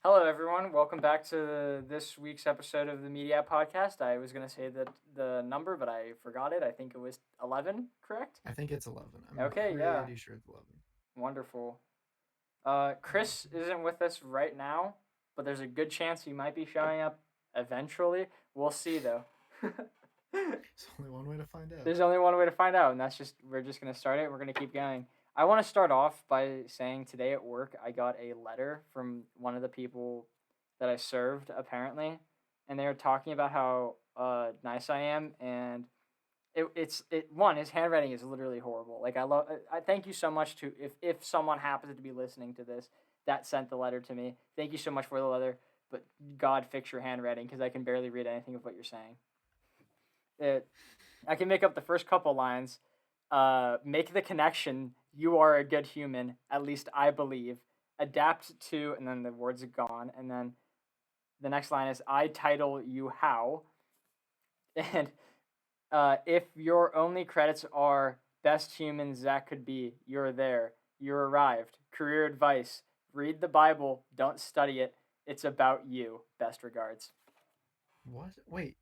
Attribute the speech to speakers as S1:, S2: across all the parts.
S1: Hello, everyone. Welcome back to this week's episode of the Mediak Podcast. I was going to say the number, but I forgot it. I think it was 11, correct?
S2: I think it's 11. I'm
S1: Okay, yeah.
S2: pretty sure it's 11.
S1: Wonderful. Chris isn't with us right now, but there's a good chance he might be showing up eventually. We'll see, though.
S2: There's only one way to find out.
S1: There's only one way to find out, and we're just going to start it. We're going to keep going. I want to start off by saying today at work, I got a letter from one of the people that I served, apparently, and they were talking about how nice I am, and his handwriting is literally horrible. Like I thank you so much to if someone happens to be listening to this that sent the letter to me. Thank you so much for the letter, but God fix your handwriting because I can barely read anything of what you're saying. I can make up the first couple lines. Make the connection. You are a good human. At least I believe. Adapt to, and then the words are gone. And then the next line is, I title you how. And if your only credits are best human Zach could be, you're there. You're arrived. Career advice. Read the Bible. Don't study it. It's about you. Best regards.
S2: What? Wait,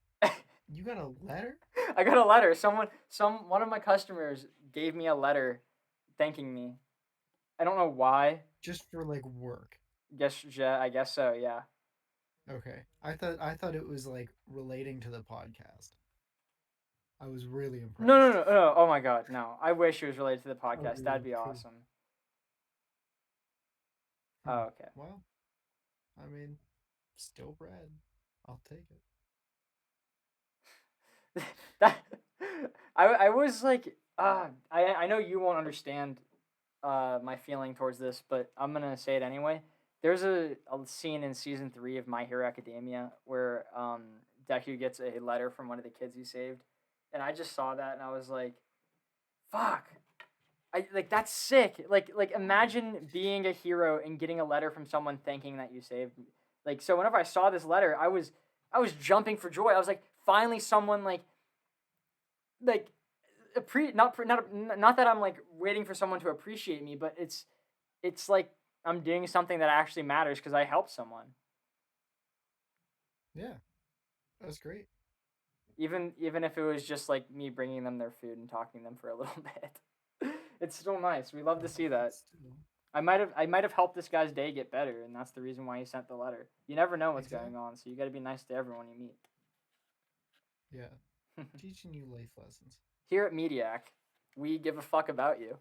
S2: you got a letter?
S1: I got a letter. One of my customers gave me a letter thanking me. I don't know why.
S2: Just for like work.
S1: I guess so. Yeah.
S2: Okay. I thought it was like relating to the podcast. I was really
S1: No, no,
S2: impressed.
S1: no, no. Oh my God, no. I wish it was related to the
S2: Oh,
S1: podcast. That'd be
S2: cool.
S1: awesome.
S2: Hmm.
S1: Oh, okay.
S2: Well, I mean, still bread. I'll take it.
S1: that I was like, I know you won't understand my feeling towards this, but I'm gonna say it anyway. There's a scene in season 3 of My Hero Academia where Deku gets a letter from one of the kids he saved, and I just saw that and I was like, "Fuck!" I like that's sick. Like imagine being a hero and getting a letter from someone thanking that you saved me. Like so, whenever I saw this letter, I was jumping for joy. I was like, finally, someone like not that I'm like waiting for someone to appreciate me, but it's like I'm doing something that actually matters because I helped someone.
S2: Yeah, that's great.
S1: Even if it was just like me bringing them their food and talking to them for a little bit. It's still nice. We love to see that.
S2: It's still
S1: I might have helped this guy's day get better, and that's the reason why he sent the letter. You never know what's
S2: exact.
S1: going on, so you got to be nice to everyone you meet.
S2: Yeah, teaching you life lessons.
S1: Here at Mediac, we give a fuck about you.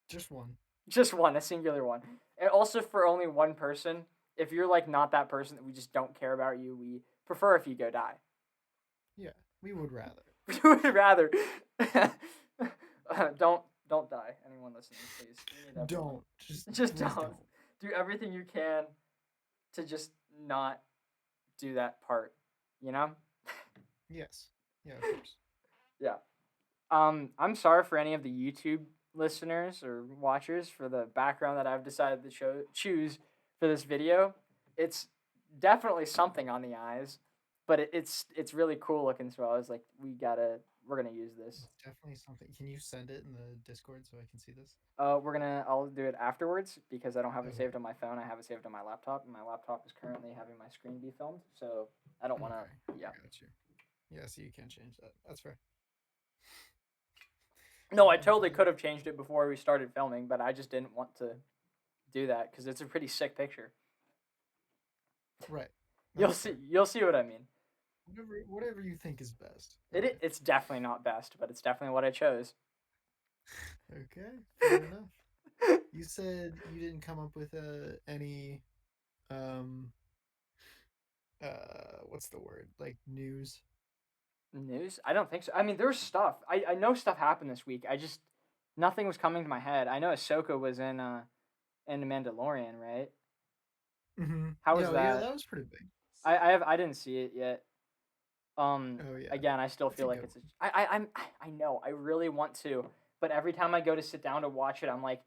S2: Just one.
S1: Just one, a singular one. And also for only one person, if you're like not that person that we just don't care about you, we prefer if you go die.
S2: Yeah, we would rather.
S1: We would rather don't die. Anyone listening, please. We need everyone.
S2: Don't.
S1: Just
S2: Please
S1: don't. Do everything you can to just not do that part. You know?
S2: Yes. Yeah, of course.
S1: Yeah. I'm sorry for any of the YouTube listeners or watchers for the background that I've decided to choose for this video. It's definitely something on the eyes, but it's really cool looking. So I was like, we're gonna use this.
S2: It's definitely something. Can you send it in the Discord so I can see this?
S1: I'll do it afterwards because I don't have it
S2: Okay.
S1: saved on my phone. I have it saved on my laptop, and my laptop is currently having my screen be filmed. So I don't want
S2: Okay.
S1: to.
S2: I
S1: Yeah.
S2: got you. Yeah, so you can't change that. That's fair.
S1: No, I totally could have changed it before we started filming, but I just didn't want to do that because it's a pretty sick picture.
S2: Right.
S1: You'll
S2: That's
S1: see.
S2: fair.
S1: You'll see what I mean.
S2: Whatever you think is best.
S1: It
S2: Okay.
S1: it's definitely not best, but it's definitely what I chose.
S2: Okay. Fair enough. You said you didn't come up with any um what's the word? Like news.
S1: News? I don't think so. I mean, there's stuff. I know stuff happened this week. I just nothing was coming to my head. I know Ahsoka was in the Mandalorian, right?
S2: Mm-hmm.
S1: How was
S2: Yeah,
S1: that?
S2: that was pretty big.
S1: I didn't see it yet.
S2: Oh yeah.
S1: Again, I still
S2: It's a
S1: feel like
S2: good
S1: it's
S2: one.
S1: I know I really want to, but every time I go to sit down to watch it, I'm like,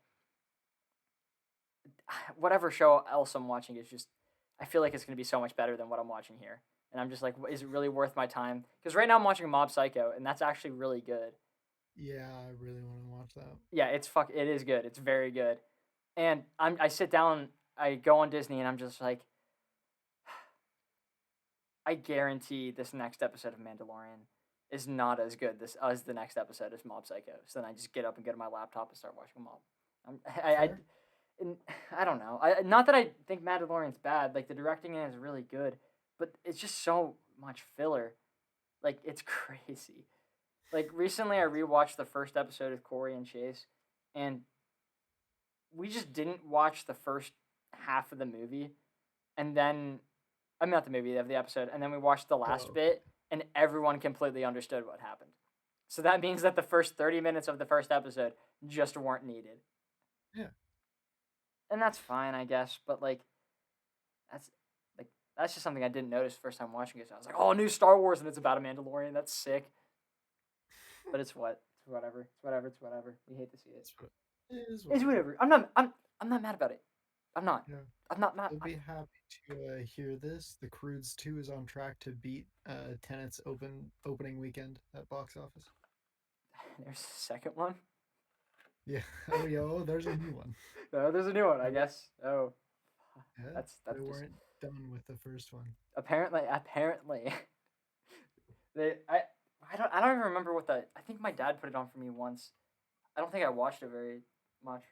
S1: whatever show else I'm watching is just I feel like it's gonna be so much better than what I'm watching here, and I'm just like, is it really worth my time? Because right now I'm watching Mob Psycho, and that's actually really good.
S2: Yeah, I really want to watch that.
S1: Yeah, it is good. It's very good, and I sit down. I go on Disney and I'm just like, I guarantee this next episode of Mandalorian is not as good this as the next episode of Mob Psycho. So then I just get up and go to my laptop and start watching Mob.
S2: Fair.
S1: And I don't know. Not that I think Mandalorian's bad. Like the directing in it is really good, but it's just so much filler. Like it's crazy. Like recently, I rewatched the first episode of Corey and Chase, and we just didn't watch the first half of the movie, and then I mean not the movie of the episode, and then we watched the last
S2: Oh,
S1: bit, and everyone completely understood what happened. So that means that the first 30 minutes of the first episode just weren't needed,
S2: yeah.
S1: and that's fine, I guess. But that's like that's just something I didn't notice first time watching it. So I was like, "Oh, new Star Wars, and it's about a Mandalorian. That's sick." But it's whatever. It's whatever. It's whatever. We hate to see it.
S2: It is
S1: It's whatever. I'm not mad about it. I'm not.
S2: Yeah.
S1: I'm not mad.
S2: We'll be happy to hear this. The Croods 2 is on track to beat Tenet's opening weekend at box office.
S1: There's a second one.
S2: Yeah. Oh, yo, there's a new one.
S1: No, there's a new one, I guess. Oh,
S2: Yeah,
S1: that's
S2: they
S1: just,
S2: weren't done with the first one.
S1: apparently they I don't even remember what the I think my dad put it on for me once. I don't think I watched it very much.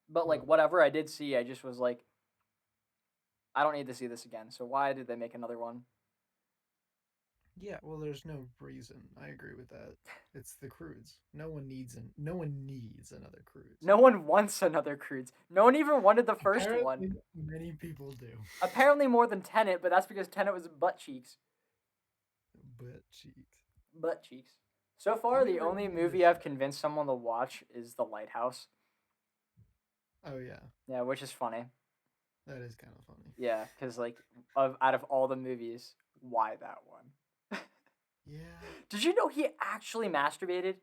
S1: But like
S2: Well,
S1: whatever I did see, I just was like, I don't need to see this again. So why did they make another one?
S2: yeah, well, there's no reason. I agree with that. It's the Croods. No one needs another Croods.
S1: No one wants another Croods. No one even wanted the first
S2: Apparently,
S1: one.
S2: many people do.
S1: Apparently more than Tenet, but that's because Tenet was butt cheeks.
S2: But cheeks.
S1: Butt cheeks. So far,
S2: I've
S1: the
S2: never
S1: only
S2: seen
S1: movie
S2: this.
S1: I've convinced someone to watch is The Lighthouse.
S2: Oh yeah,
S1: Yeah, which is funny.
S2: that is kind of funny.
S1: Yeah, because like out of all the movies, why that one?
S2: Yeah,
S1: Did you know he actually masturbated?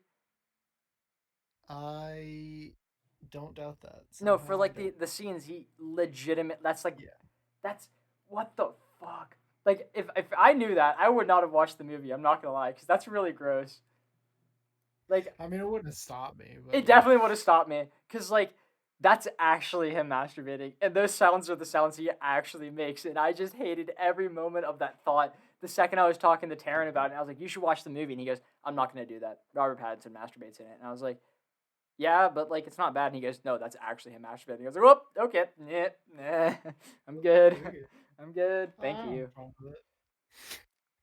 S2: I don't doubt that.
S1: No, for
S2: Somehow I
S1: like
S2: don't.
S1: the scenes, he legitimate. That's like
S2: Yeah.
S1: that's what the fuck. Like if I knew that, I would not have watched the movie. I'm not gonna lie, because that's really gross. Like
S2: I mean, it wouldn't have stopped me, but
S1: it definitely would have stopped me, because like that's actually him masturbating, and those sounds are the sounds he actually makes, and I just hated every moment of that thought. The second I was talking to Taryn about it, I was like, "You should watch the movie," and he goes, "I'm not gonna do that. Robert Pattinson masturbates in it," and I was like, "Yeah, but like it's not bad." And he goes, "No, that's actually him masturbating." I was like, "Whoop, okay, nah, I'm good,
S2: okay.
S1: I'm good,
S2: I
S1: thank
S2: don't have
S1: you."
S2: a problem with it.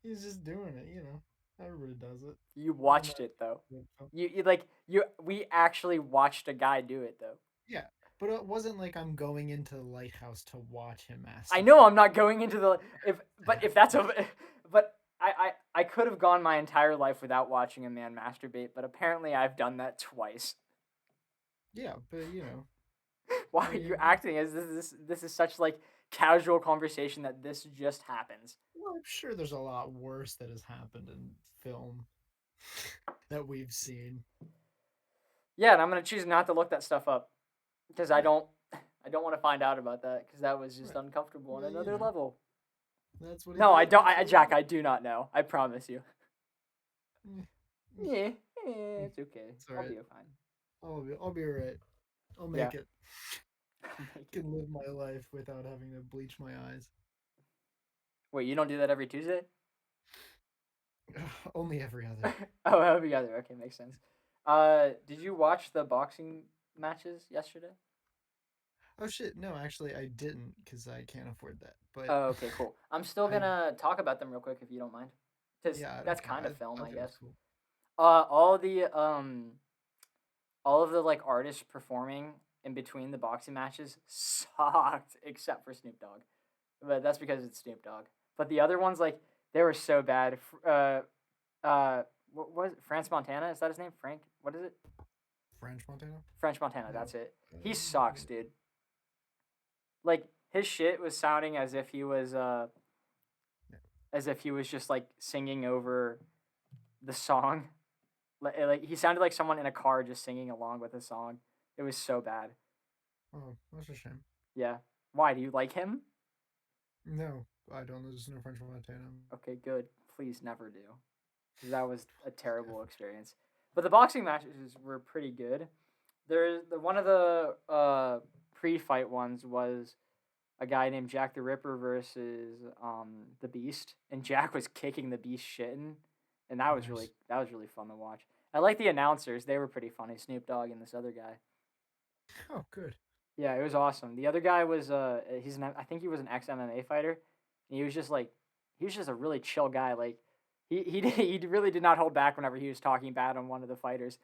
S2: He's just doing it, you know. Everybody does it.
S1: You
S2: Why not?
S1: watched it though.
S2: do it, so-
S1: We actually watched a guy do it though.
S2: Yeah, but it wasn't like I'm going into the lighthouse to watch him
S1: I
S2: masturbate.
S1: know I'm not going into the if that's a but I could have gone my entire life without watching a man masturbate, but apparently I've done that twice.
S2: Yeah, but you know,
S1: Why
S2: I
S1: are you
S2: mean,
S1: acting as this is such like casual conversation that this just happens?
S2: well, I'm sure there's a lot worse that has happened in film that we've seen.
S1: Yeah, and I'm gonna choose not to look that stuff up because I
S2: Right.
S1: don't want to find out about that because that was just
S2: Right.
S1: uncomfortable on
S2: Well, you
S1: another
S2: know.
S1: level.
S2: That's what he
S1: No, I
S2: did.
S1: don't.
S2: That's what he
S1: Jack,
S2: did.
S1: I do not know. I promise you.
S2: Mm,
S1: Yeah, it's okay.
S2: It's
S1: I'll
S2: alright.
S1: be fine.
S2: I'll be alright. I'll make it. I can live my life without having to bleach my eyes.
S1: Wait, you don't do that every Tuesday?
S2: Only every other.
S1: Oh, every other. Okay, makes sense. Did you watch the boxing matches yesterday?
S2: Oh shit! No, actually, I didn't because I can't afford that. But
S1: Oh, okay, cool. I'm still
S2: I
S1: gonna talk about them real quick if you don't mind, because
S2: yeah, I
S1: that's
S2: don't care.
S1: kind of film,
S2: I
S1: I
S2: think it was
S1: guess.
S2: cool.
S1: All of the like artists performing in between the boxing matches sucked, except for Snoop Dogg, but that's because it's Snoop Dogg. But the other ones, like, they were so bad. What was it? France Montana? Is that his name? Frank? What is it?
S2: French Montana.
S1: French Montana.
S2: No.
S1: That's it. He sucks, dude. Like his shit was sounding as if he was just like singing over the song. Like he sounded like someone in a car just singing along with the song. It was so bad.
S2: Oh, that's a shame.
S1: Yeah. Why do you like him?
S2: No, I don't listen to French Montana.
S1: Okay, good. Please never do. 'Cause that was a terrible experience. But the boxing matches were pretty good. one of the pre-fight ones was a guy named Jack the Ripper versus the Beast, and Jack was kicking the Beast shitting, and
S2: Nice.
S1: that was really fun to watch. I like the announcers; they were pretty funny. Snoop Dogg and this other guy.
S2: Oh, good.
S1: Yeah, it was awesome. The other guy was I think he was an ex MMA fighter, and he was just a really chill guy. Like he really did not hold back whenever he was talking bad on one of the fighters.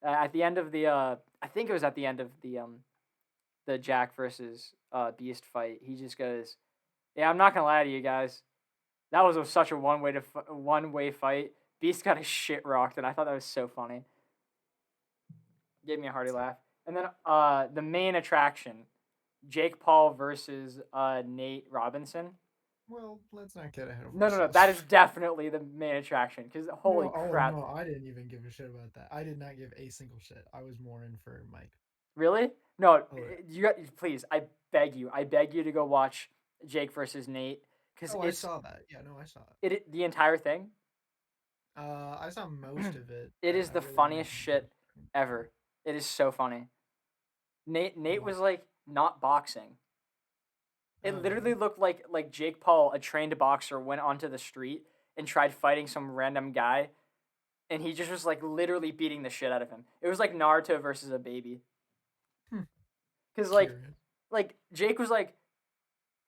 S1: At the end of the I think it was at the end of the Jack versus Beast fight, he just goes, "Yeah, I'm not gonna lie to you guys, that was such a one way fight. Beast got his shit rocked, and I thought that was so funny. Gave me a hearty laugh. And then the main attraction, Jake Paul versus Nate Robinson.
S2: Well, let's not get ahead of
S1: No, no, no,
S2: ourselves.
S1: that is definitely the main attraction. Because holy
S2: No, oh
S1: crap,
S2: no, I didn't even give a shit about that. I did not give a single shit. I was more in for Mike.
S1: really? No,
S2: Oh yeah.
S1: you got please. I beg you to go watch Jake versus Nate because
S2: Oh, I saw that. Yeah, no, I saw it.
S1: the entire thing.
S2: I saw most of it.
S1: It is
S2: I
S1: the
S2: really haven't
S1: funniest
S2: seen the
S1: shit ever. It is so funny. Nate
S2: What?
S1: was like not boxing. It
S2: Okay.
S1: literally looked like Jake Paul, a trained boxer, went onto the street and tried fighting some random guy, and he just was like literally beating the shit out of him. It was like Naruto versus a baby.
S2: Hmm.
S1: Cause
S2: Curious.
S1: Jake was like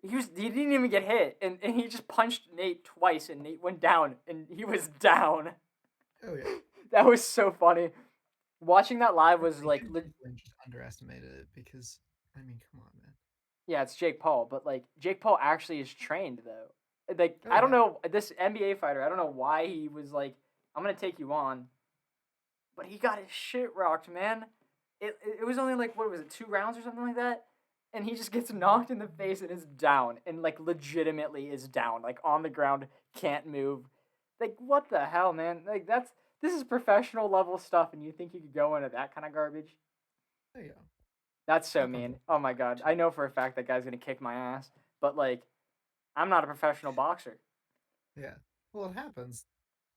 S1: he didn't even get hit, and he just punched Nate twice, and Nate went down, and he was down.
S2: Oh yeah.
S1: That was so funny. Watching that live
S2: I
S1: was
S2: think
S1: like
S2: people just underestimated it because I mean, come on, man.
S1: yeah, it's Jake Paul, but like Jake Paul actually is trained though. Like
S2: Oh
S1: I don't
S2: yeah.
S1: know this NBA fighter. I don't know why he was like, I'm gonna take you on, but he got his shit rocked, man. It was only like what was it, 2 rounds or something like that, and he just gets knocked in the face and is down, and like legitimately is down, like on the ground, can't move. Like what the hell, man? Like this is professional level stuff, and you think you could go into that kind of garbage?
S2: Oh yeah.
S1: That's so
S2: Happens
S1: mean.
S2: all
S1: Oh
S2: the
S1: my
S2: time
S1: god.
S2: too.
S1: I know for a fact that guy's gonna kick my ass. But like, I'm not a professional boxer.
S2: Yeah. Well, it happens.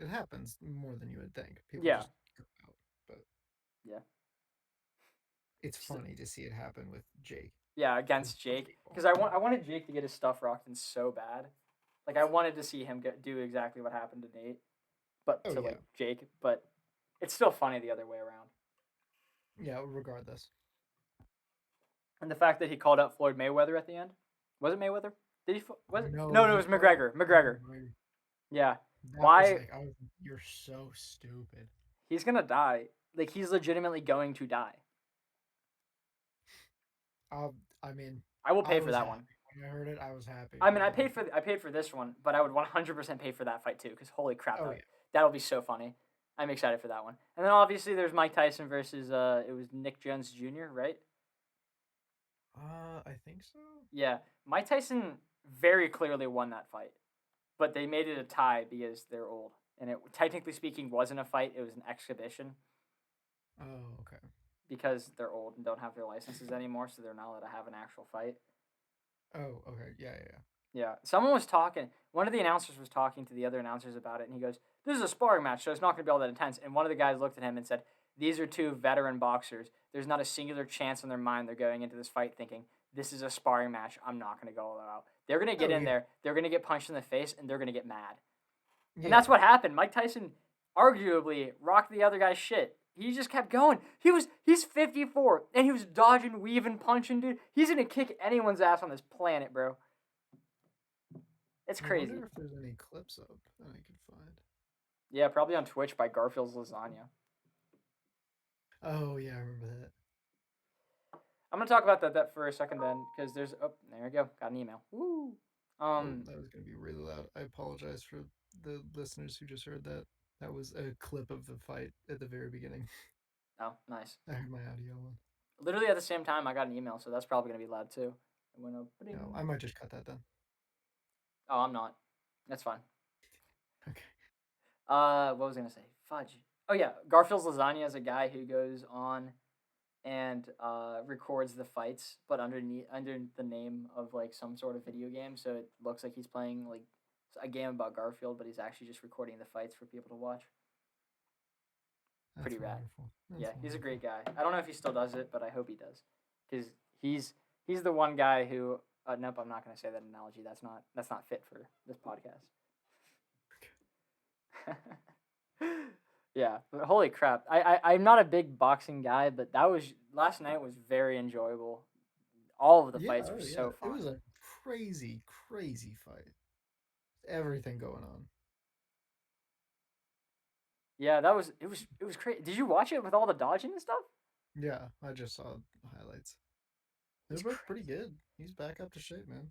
S2: It happens more than you would think. People
S1: Yeah.
S2: just go out, but
S1: Yeah.
S2: it's
S1: So,
S2: funny to see it happen with Jake.
S1: yeah,
S2: With
S1: against Jake.
S2: Jake Paul.
S1: Because I wanted Jake to get his stuff rocked in so bad. Like I wanted to see him do exactly what happened to Nate, but
S2: Oh
S1: to
S2: yeah.
S1: like Jake. But it's still funny the other way around.
S2: Yeah. Regardless.
S1: And the fact that he called out Floyd Mayweather at the end. Was it Mayweather? Did he? Was it?
S2: No,
S1: No, no, it
S2: he
S1: was
S2: called out
S1: McGregor.
S2: Conor
S1: McGregor.
S2: McGregor.
S1: Yeah.
S2: That was
S1: Why?
S2: like, I was like, you're so stupid.
S1: He's gonna die. Like he's legitimately going to die.
S2: I mean,
S1: I will
S2: I
S1: pay for
S2: was
S1: that
S2: happy
S1: one.
S2: when I heard it. I was happy.
S1: I mean,
S2: I was
S1: I paid for this one, but I would 100% pay for that fight too. Because holy crap,
S2: oh yeah.
S1: that'll be so funny. I'm excited for that one. And then obviously there's Mike Tyson versus it was Nick Jones Jr. Right?
S2: I think so.
S1: Yeah, Mike Tyson very clearly won that fight, but they made it a tie because they're old, and it technically speaking wasn't a fight. It was an exhibition
S2: Oh, okay.
S1: because they're old and don't have their licenses anymore, so they're not allowed to have an actual fight.
S2: Oh, okay. Yeah, yeah,
S1: Yeah, someone was talking. One of the announcers was talking to the other announcers about it, and he goes, "This is a sparring match, so it's not going to be all that intense." And one of the guys looked at him and said, "These are two veteran boxers. There's not a singular chance in their mind they're going into this fight thinking this is a sparring match. I'm not going to go all out. They're going to
S2: yeah.
S1: get
S2: Oh,
S1: in
S2: yeah.
S1: there. They're going to get punched in the face, and they're going to get mad." And that's
S2: Yeah.
S1: what happened. Mike Tyson arguably rocked the other guy's shit. He just kept going. He's 54 and he was dodging, weaving, punching, dude. He's gonna kick anyone's ass on this planet, bro. It's
S2: I wonder
S1: crazy.
S2: if there's any clips up that I could find.
S1: Yeah, probably on Twitch by Garfield's Lasagna.
S2: Oh, yeah, I remember that.
S1: I'm gonna talk about that for a second then, because there's there we go, got an email. Woo.
S2: Oh,
S1: Um.
S2: that was going to be really loud. I apologize for the listeners who just heard that. That was a clip of the fight at the very beginning.
S1: Oh, nice.
S2: I heard my audio on.
S1: Literally at the same time, I got an email, so that's probably gonna be loud too. I'm gonna.
S2: No, I might just cut that then.
S1: Oh, I'm not. That's fine.
S2: Okay.
S1: What was I gonna say? Fudge. Oh yeah, Garfield's Lasagna is a guy who goes on and records the fights, but under the name of like some sort of video game, so it looks like he's playing like a game about Garfield, but he's actually just recording the fights for people to watch.
S2: That's
S1: pretty rad.
S2: wonderful. That's
S1: Yeah, he's a
S2: wonderful.
S1: great guy. I don't know if he still does it, but I hope he does, because he's the one guy who. Nope, I'm not gonna say that analogy. That's not fit for this podcast. Yeah, but holy crap! I'm not a big boxing guy, but last night was very enjoyable. All of the
S2: Yeah,
S1: fights were
S2: oh yeah.
S1: so
S2: It
S1: fun.
S2: was a crazy, crazy fight. Everything going on.
S1: Yeah, it was crazy. Did you watch it with all the dodging and stuff?
S2: Yeah, I just saw highlights. They're
S1: It's
S2: both
S1: crazy.
S2: pretty good. He's back up to shape, man.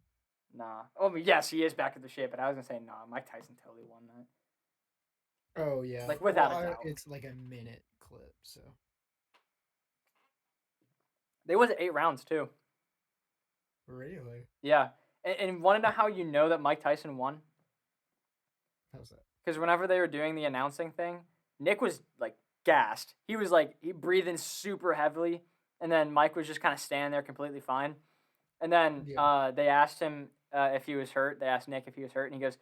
S1: Nah. Oh, yes, he is back in the shape, but I was gonna say nah. Mike Tyson totally won that,
S2: Oh yeah.
S1: like
S2: Well,
S1: without a doubt.
S2: it's like a minute clip, so
S1: They was 8 rounds too.
S2: really,
S1: Yeah, and want to know how you know that Mike Tyson won?
S2: how's that?
S1: Because whenever they were doing the announcing thing, Nick was like gassed. He was like he breathing super heavily, and then Mike was just kind of standing there completely fine. And then
S2: Yeah.
S1: they asked him if he was hurt. They asked Nick if he was hurt, and he goes,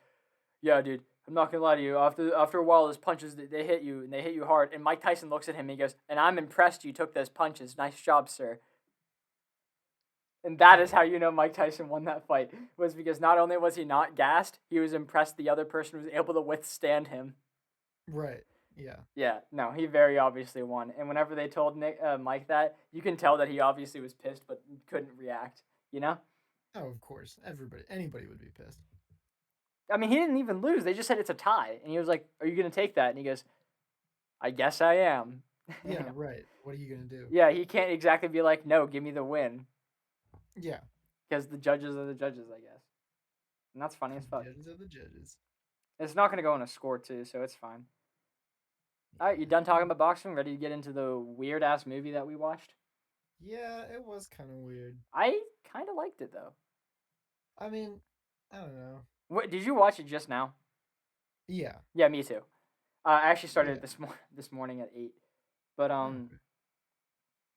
S1: "Yeah, dude, I'm not gonna lie to you. After a while, those punches they hit you and they hit you hard." And Mike Tyson looks at him and he goes, "And I'm impressed you took those punches. Nice job, sir." And that is how you know Mike Tyson won that fight, was because not only was he not gassed, he was impressed the other person was able to withstand him.
S2: Right. Yeah.
S1: Yeah, no, he very obviously won. And whenever they told Mike that, you can tell that he obviously was pissed but couldn't react. You know?
S2: Oh, of course. Anybody would be pissed.
S1: I mean, he didn't even lose. They just said it's a tie, and he was like, "Are you gonna take that?" And he goes, "I guess I am." You
S2: Yeah.
S1: know?
S2: Right. What are you gonna do?
S1: Yeah, he can't exactly be like, "No, give me the win,"
S2: Yeah.
S1: because the judges are the judges, I guess. And that's funny as fuck.
S2: Judges are the judges.
S1: It's not gonna go on a score too, so it's fine. All right, you done talking about boxing? Ready to get into the weird ass movie that we watched?
S2: Yeah, it was kind of weird.
S1: I kind of liked it though.
S2: I mean, I don't know.
S1: What did you watch it just now?
S2: Yeah.
S1: Yeah, me too. I actually started
S2: Yeah.
S1: it this morning at 8, but
S2: Oh,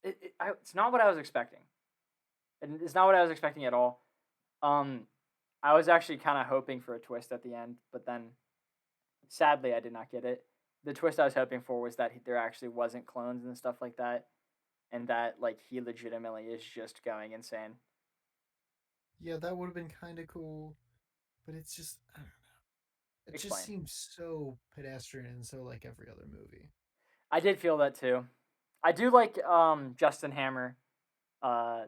S2: okay.
S1: it's not what I was expecting. It's not what I was expecting at all. Um, I was actually kind of hoping for a twist at the end, but then sadly I did not get it. The twist I was hoping for was that there actually wasn't clones and stuff like that, and that like he legitimately is just going insane.
S2: Yeah, that would have been kind of cool, but it's just I don't know. It just
S1: Explain.
S2: seems so pedestrian and so like every other movie.
S1: I did feel that too. I do like Justin Hammer. Uh,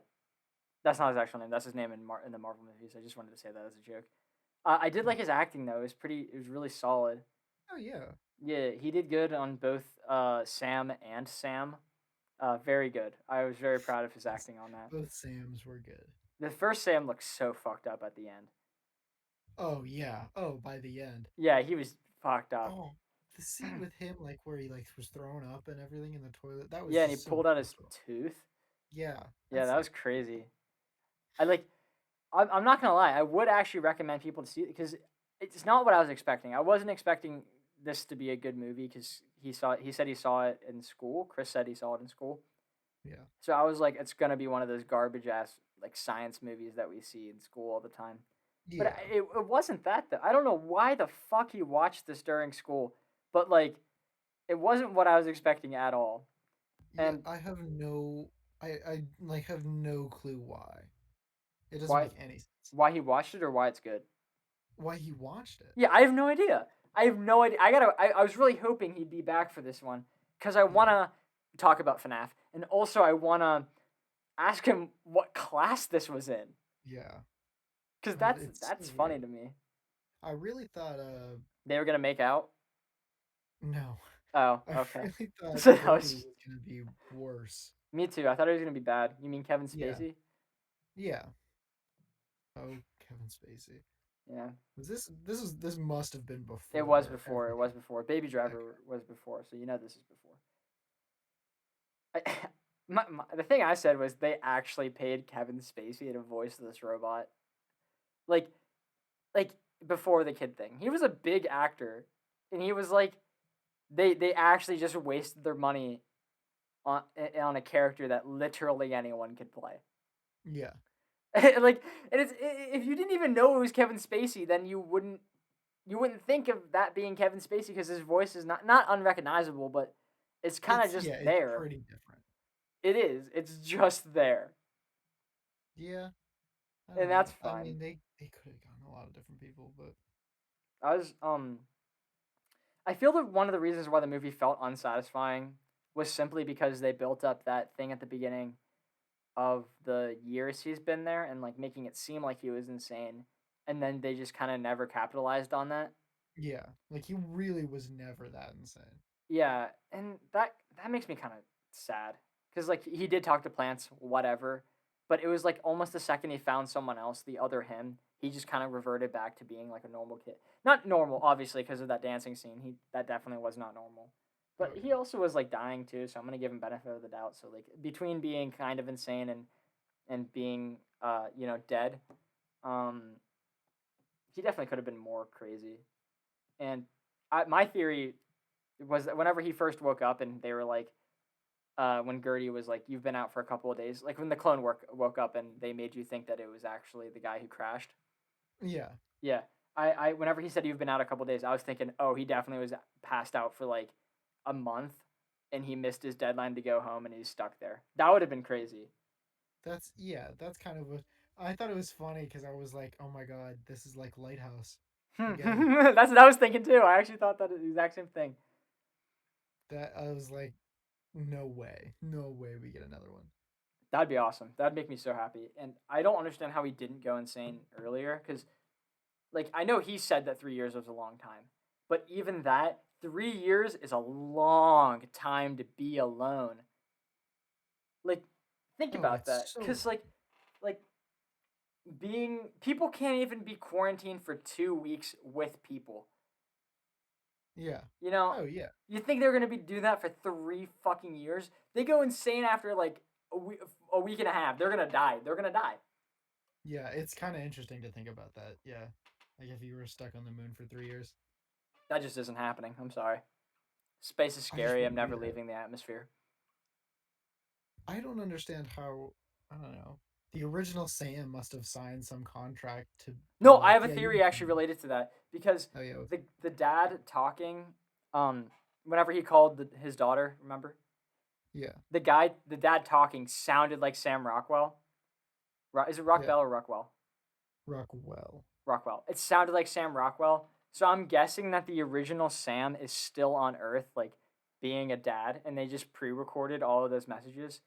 S1: that's not his actual name. That's his name in the Marvel movies. I just wanted to say that as a joke. I did like his acting though. It was really solid.
S2: Oh yeah.
S1: Yeah, he did good on both Sam and Sam. Very good. I was very proud of his acting on that.
S2: Both Sams were good.
S1: The first Sam looks so fucked up at the end.
S2: Oh yeah. Oh, by the end.
S1: Yeah, he was fucked up.
S2: Oh, the scene with him, like where he like was thrown up and everything in the toilet. That was
S1: Yeah, and he
S2: just so
S1: pulled out his
S2: brutal.
S1: tooth.
S2: Yeah.
S1: Yeah,
S2: That's
S1: that was
S2: like
S1: crazy. I like. I'm not gonna lie. I would actually recommend people to see it because it's not what I was expecting. I wasn't expecting this to be a good movie because he said he saw it in school. Chris said he saw it in school.
S2: yeah.
S1: So I was like, it's gonna be one of those garbage ass like science movies that we see in school all the time. But
S2: Yeah.
S1: it wasn't that though. I don't know why the fuck he watched this during school, but like, it wasn't what I was expecting at all.
S2: Yeah.
S1: And
S2: I have no. I like have no clue why. It doesn't
S1: why
S2: make any sense.
S1: why he watched it or why it's good.
S2: Why he watched it?
S1: Yeah, I have no idea. I have no idea. I was really hoping he'd be back for this one because I
S2: Yeah.
S1: wanna talk about FNAF and also I wanna ask him what class this was in
S2: Yeah.
S1: because
S2: It's so
S1: that's funny
S2: weird.
S1: to me.
S2: I really thought.
S1: They were gonna make out.
S2: No.
S1: Oh,
S2: I
S1: okay.
S2: really thought
S1: So that
S2: Goku
S1: was
S2: was gonna be worse.
S1: me too. I thought it was gonna be bad. You mean Kevin
S2: Yeah.
S1: Spacey?
S2: Yeah. Oh, Kevin Spacey.
S1: Yeah,
S2: This must have been before.
S1: it was before. It
S2: everything.
S1: was before. Baby
S2: Okay.
S1: Driver was before, so you know this is before. The thing I said was they actually paid Kevin Spacey to voice this robot, like, like before the kid thing. He was a big actor, and he was like, they actually just wasted their money on a character that literally anyone could play.
S2: Yeah.
S1: Like, and if you didn't even know it was Kevin Spacey, then you wouldn't think of that being Kevin Spacey because his voice is not unrecognizable, but It's kind of just
S2: it's
S1: there.
S2: pretty different.
S1: It is. It's just there.
S2: Yeah, I
S1: And
S2: don't
S1: that's
S2: know. I
S1: fine.
S2: mean, they could have gotten a lot of different people, but
S1: I was I feel that one of the reasons why the movie felt unsatisfying was simply because they built up that thing at the beginning of the years he's been there and like making it seem like he was insane, and then they just kind of never capitalized on that.
S2: yeah, like he really was never that insane.
S1: Yeah, and that makes me kind of sad because like he did talk to plants, whatever, but it was like almost the second he found someone else, the other him, he just kind of reverted back to being like a normal kid. Not normal, obviously, because of that dancing scene. That definitely was not normal, but
S2: Oh
S1: he
S2: yeah,
S1: also was like dying too. So I'm gonna give him benefit of the doubt. So like between being kind of insane and being dead, um, he definitely could have been more crazy. And my theory was that whenever he first woke up and they were like, when Gertie was like, "You've been out for a couple of days," like when the clone woke up and they made you think that it was actually the guy who crashed.
S2: yeah.
S1: Yeah, I whenever he said you've been out a couple of days, I was thinking, oh, he definitely was passed out for like a month, and he missed his deadline to go home and he's stuck there. That would have been crazy.
S2: That's kind of what I thought. It was funny because I was like, oh my god, this is like Lighthouse again.
S1: That's what I was thinking too. I actually thought that the exact same thing.
S2: That I was like, no way, no way, we get another one.
S1: That'd be awesome. That'd make me so happy. And I don't understand how he didn't go insane earlier because like I know he said that 3 years was a long time, but even that 3 years is a long time to be alone. Like, think
S2: Oh,
S1: about
S2: it's
S1: that,
S2: so
S1: because
S2: long.
S1: like being people can't even be quarantined for 2 weeks with people.
S2: Yeah.
S1: You know,
S2: Oh yeah.
S1: you think they're gonna be do that for 3 fucking years? They go insane after like a week and a half. They're gonna die. They're gonna die.
S2: Yeah, it's kind of interesting to think about that. Yeah, like if you were stuck on the moon for 3 years,
S1: That just isn't happening. I'm sorry. Space is
S2: I just
S1: scary. I'm
S2: wouldn't do
S1: never
S2: that.
S1: leaving the atmosphere.
S2: I don't understand how. I don't know. The original Sam must have signed some contract to be
S1: No, I
S2: like,
S1: have a
S2: yeah, you
S1: theory actually
S2: can.
S1: related to that because
S2: Oh yeah,
S1: the dad talking, um, whenever he called his daughter, remember
S2: yeah,
S1: the dad talking sounded like Sam Rockwell. Is it
S2: yeah.
S1: Rockwell or Rockwell?
S2: Rockwell.
S1: Rockwell. It sounded like Sam Rockwell. So I'm guessing that the original Sam is still on Earth, like being a dad, and they just pre-recorded all of those messages.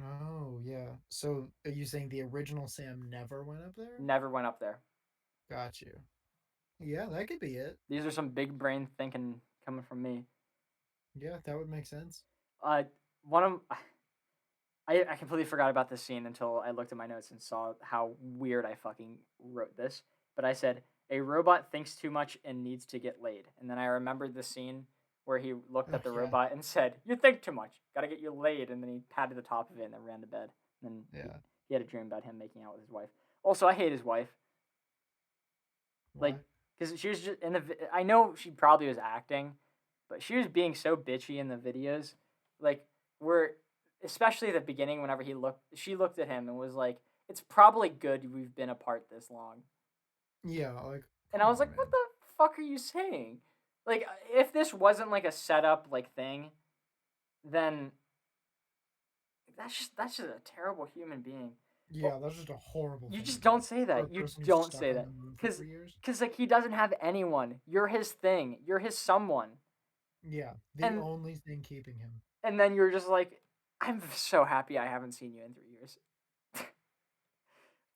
S2: Oh yeah. So are you saying the original Sam never went up there?
S1: Never went up there.
S2: Got you. Yeah, that could be it.
S1: These are some big brain thinking coming from me.
S2: Yeah, that would make sense.
S1: Uh, one of I completely forgot about this scene until I looked at my notes and saw how weird I fucking wrote this. But I said, a robot thinks too much and needs to get laid. And then I remembered the scene where he looked
S2: Oh
S1: at the
S2: yeah,
S1: robot and said, "You think too much. Gotta get you laid." And then he patted the top of it and then ran to bed. And then
S2: yeah.
S1: he had a dream about him making out with his wife. Also, I hate his wife. Like,
S2: Why?
S1: because she was just in the. I know she probably was acting, but she was being so bitchy in the videos. Like, where, especially at the beginning, whenever she looked at him and was like, "It's probably good we've been apart this long."
S2: Yeah, like
S1: And I
S2: come
S1: was
S2: on,
S1: like, "What
S2: man.
S1: the fuck are you saying?" Like, if this wasn't like a setup like thing, then that's just a terrible human being.
S2: Yeah,
S1: Well,
S2: that's just a horrible
S1: you
S2: thing to
S1: just
S2: do
S1: don't say
S2: for a
S1: that. You
S2: person who's
S1: don't
S2: stuck
S1: say
S2: on the
S1: that.
S2: moon for
S1: Cause,
S2: 3 years.
S1: cause like he doesn't have anyone. You're his thing. You're his someone.
S2: Yeah, the
S1: And
S2: only thing keeping him.
S1: and then you're just like, I'm so happy I haven't seen you in 3 years.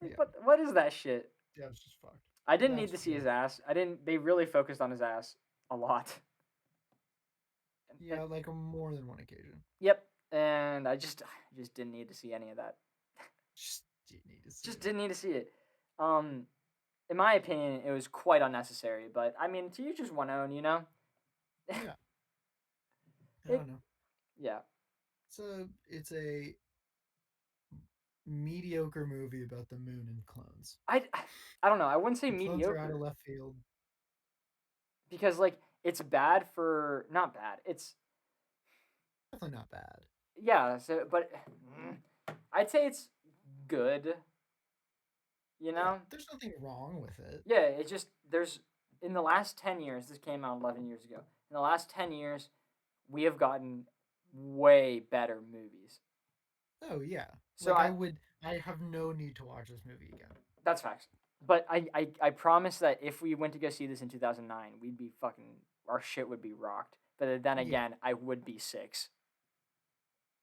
S1: Like,
S2: Yeah,
S1: what is that shit?
S2: that's just fucked.
S1: I didn't need
S2: That's
S1: to see his
S2: really
S1: ass. I didn't. They really focused on his ass a lot. And
S2: yeah, like on more than one occasion.
S1: yep. And I just didn't need to see any of that.
S2: Just you need to see
S1: Just
S2: it.
S1: didn't need to see it. Um, in my opinion, it was quite unnecessary. But I mean, to each his one own, you know.
S2: Yeah, I
S1: It,
S2: don't know.
S1: yeah.
S2: It's a mediocre movie about the moon and clones.
S1: I I don't know. I wouldn't say
S2: The clones are out of
S1: mediocre
S2: left field.
S1: because like it's bad for not bad. It's
S2: Definitely not bad.
S1: yeah. So but I'd say it's good. You
S2: Yeah,
S1: know.
S2: there's nothing wrong with it.
S1: Yeah. It just there's in the last 10 years. This came out 11 years ago. In the last 10 years, we have gotten way better movies.
S2: Oh yeah.
S1: So
S2: Like I have no need to watch this movie again.
S1: that's facts. But I promise that if we went to go see this in 2009, we'd be fucking, our shit would be rocked. But then
S2: Yeah.
S1: again, I would be 6.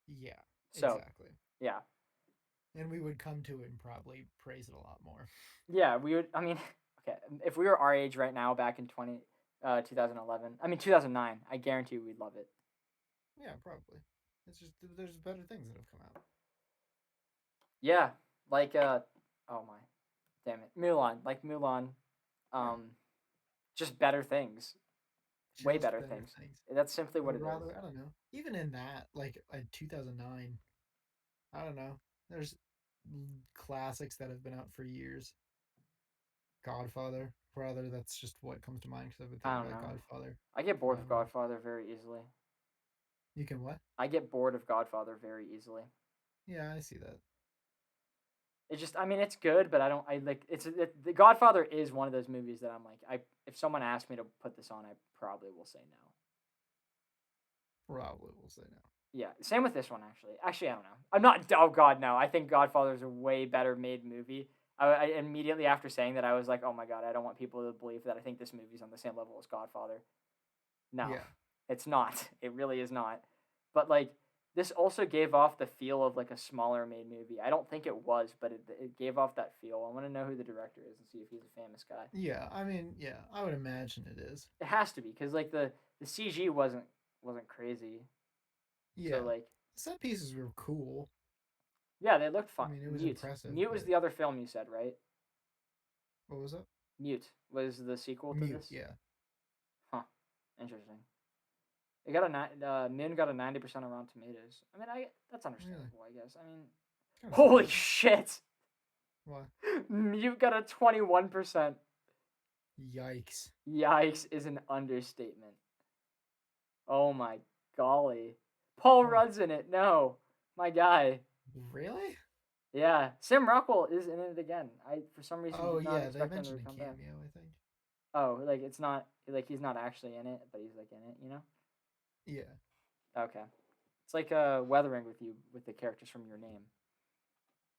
S2: Yeah.
S1: So,
S2: Exactly.
S1: yeah.
S2: And we would come to it and probably praise it a lot more.
S1: Yeah, we would, I mean, okay, if we were our age right now back in 2011, I mean 2009, I guarantee we'd love it.
S2: Yeah, probably. It's just there's better things that have come out.
S1: Yeah, like oh my, damn it, Mulan, like Mulan,
S2: Yeah.
S1: just better things, way
S2: Just
S1: better
S2: better
S1: things.
S2: things.
S1: That's simply
S2: I
S1: what
S2: would
S1: it is.
S2: rather, I don't know. Even in that, like in 2009, I don't know. There's classics that have been out for years. Godfather, rather, that's just what comes to mind because I've been
S1: I
S2: thinking
S1: don't
S2: about
S1: know.
S2: Godfather.
S1: I get bored of Godfather very easily.
S2: You can what?
S1: I get bored of Godfather very easily.
S2: Yeah, I see that.
S1: It just, I mean, it's good, but I don't, I like, The Godfather is one of those movies that I'm like, if someone asked me to put this on, I probably will say no.
S2: Probably will say no.
S1: Yeah, same with this one actually. Actually, I don't know. I'm not. Oh God, no. I think Godfather is a way better made movie. I immediately after saying that I was like, oh my God, I don't want people to believe that I think this movie's on the same level as Godfather. No,
S2: Yeah.
S1: it's not. It really is not. But like, this also gave off the feel of like a smaller made movie. I don't think it was, but it gave off that feel. I want to know who the director is and see if he's a famous guy.
S2: Yeah, I mean, yeah, I would imagine it is.
S1: It has to be because like the CG wasn't crazy.
S2: Yeah.
S1: So like,
S2: Set pieces were cool.
S1: yeah, they looked
S2: I
S1: fun.
S2: mean, it was
S1: Mute.
S2: impressive,
S1: Mute was
S2: but
S1: the other film you said, right?
S2: what was that?
S1: Mute was the sequel to
S2: Mute,
S1: this.
S2: yeah.
S1: Huh. Interesting. It got Moon got a 90% on Rotten Tomatoes. I mean, that's understandable, I guess. I mean,
S2: Kinda
S1: holy
S2: surprising.
S1: shit!
S2: What?
S1: Mute got a 21%.
S2: Yikes.
S1: Yikes is an understatement. Oh my golly. Paul
S2: Huh.
S1: Rudd's in it. No, my guy.
S2: Really?
S1: Yeah, Sam Rockwell is in it again. I for some reason
S2: Oh
S1: did not
S2: yeah, they
S1: expect him to
S2: mentioned a
S1: come back.
S2: cameo, I think.
S1: Oh, like it's not like he's not actually in it, but he's like in it, you know?
S2: Yeah.
S1: Okay. It's like Weathering with you with the characters from Your Name.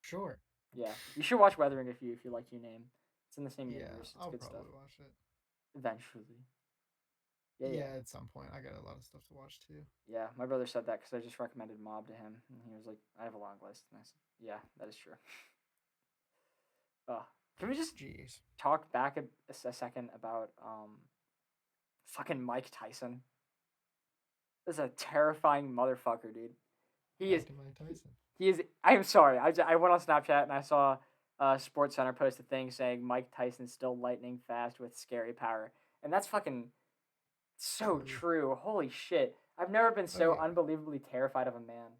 S2: Sure.
S1: Yeah, you should watch Weathering if you like Your Name. It's in the same
S2: Yeah,
S1: universe. It's
S2: I'll
S1: good
S2: probably
S1: stuff.
S2: watch it.
S1: Eventually.
S2: Yeah, at some point. I got a lot of stuff to watch too.
S1: Yeah, my brother said that because I just recommended Mob to him, and he was like, "I have a long list." And I said, "Yeah, that is true." Can we just
S2: Jeez.
S1: talk back a second about fucking Mike Tyson? This is a terrifying motherfucker, dude. He
S2: Back
S1: is
S2: to Mike Tyson.
S1: He is. I am sorry. I went on Snapchat and I saw Sports Center post a thing saying Mike Tyson's still lightning fast with scary power, and that's fucking so true. Holy shit! I've never been
S2: Oh
S1: so
S2: yeah.
S1: unbelievably terrified of a man